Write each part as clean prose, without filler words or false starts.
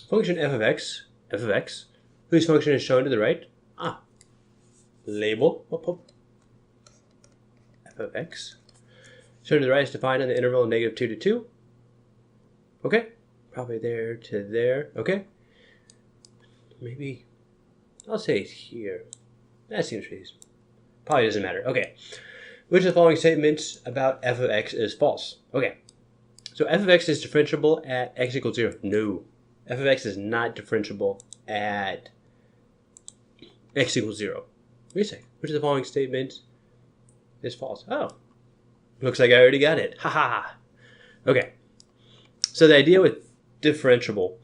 function f of x, whose function is shown to the right. Label f of x. Shown to the right is defined in the interval -2 to 2. Okay, probably there to there. Okay, maybe I'll say it's here. That seems reasonable. Probably doesn't matter. Okay, which of the following statements about f of x is false? Okay, so f of x is differentiable at x equals 0. No, f of x is not differentiable at x equals 0. Wait a second. Which of the following statements is false? Oh, looks like I already got it. Haha. Okay. So the idea with differentiable,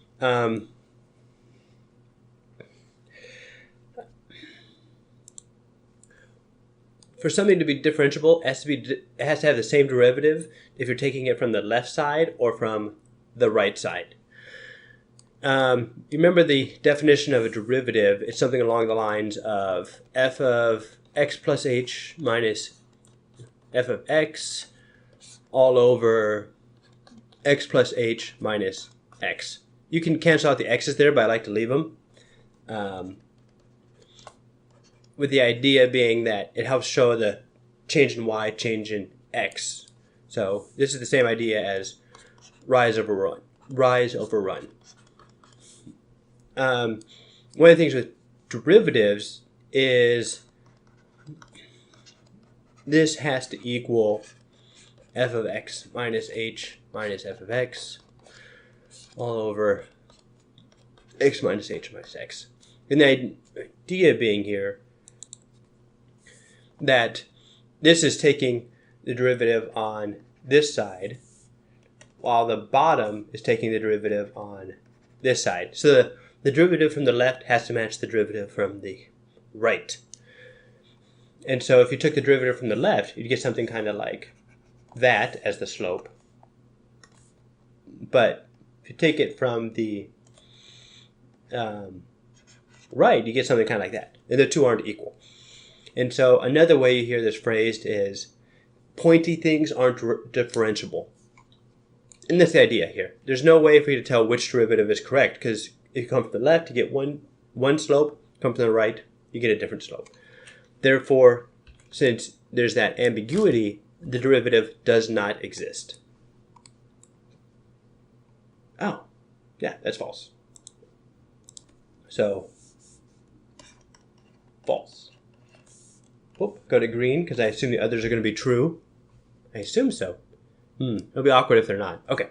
for something to be differentiable, it has to have the same derivative if you're taking it from the left side or from the right side. You remember the definition of a derivative? It's something along the lines of f of x plus h minus f of x all over x plus h minus x. You can cancel out the x's there, but I like to leave them. With the idea being that it helps show the change in y, change in x. So this is the same idea as rise over run. Rise over run. One of the things with derivatives is this has to equal f of x minus h minus f of x all over x minus h minus x. And the idea being here that this is taking the derivative on this side while the bottom is taking the derivative on this side. So the derivative from the left has to match the derivative from the right. And so if you took the derivative from the left, you'd get something kind of like that as the slope. But if you take it from the right, you get something kind of like that. And the two aren't equal. And so another way you hear this phrased is pointy things aren't differentiable. And that's the idea here. There's no way for you to tell which derivative is correct, because if you come from the left, you get one slope. Come from the right, you get a different slope. Therefore, since there's that ambiguity, the derivative does not exist. Oh, yeah, that's false. So, false. Whoop, go to green, because I assume the others are going to be true. I assume so. It'll be awkward if they're not. Okay.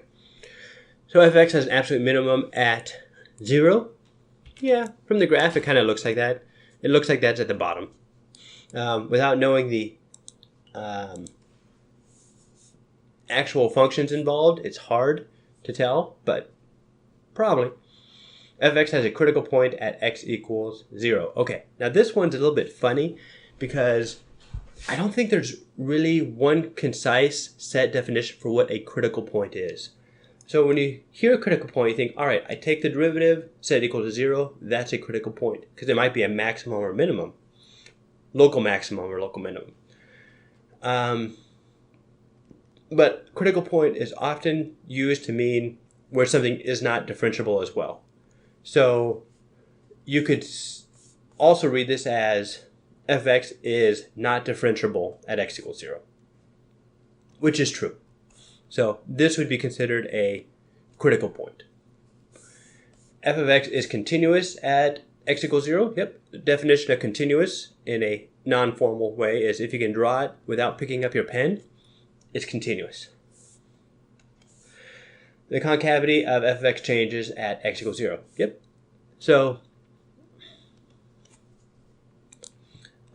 So f of x has an absolute minimum at 0. Yeah, from the graph it kind of looks like that. It looks like that's at the bottom. Without knowing the actual functions involved, it's hard to tell, but probably. F of x has a critical point at x equals 0. Okay, now this one's a little bit funny because I don't think there's really one concise set definition for what a critical point is. So when you hear a critical point, you think, all right, I take the derivative, set it equal to 0, that's a critical point. Because it might be a maximum or minimum. Local maximum or local minimum. But critical point is often used to mean where something is not differentiable as well. So you could also read this as f of x is not differentiable at x equals 0, which is true. So this would be considered a critical point. F of x is continuous at x equals 0. Yep. The definition of continuous in a non-formal way is if you can draw it without picking up your pen, it's continuous. The concavity of f of x changes at x equals 0. Yep. So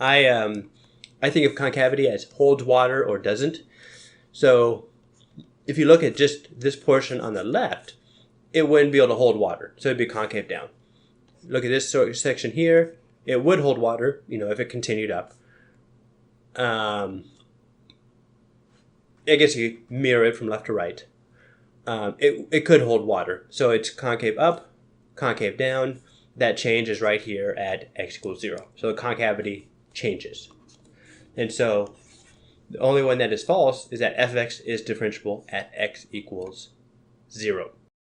I think of concavity as holds water or doesn't. So if you look at just this portion on the left, it wouldn't be able to hold water. So it'd be concave down. Look at this section here. It would hold water, if it continued up. I guess you could mirror it from left to right. It could hold water. So it's concave up, concave down. That change is right here at x equals 0. So the concavity changes. And so the only one that is false is that f of x is differentiable at x equals 0.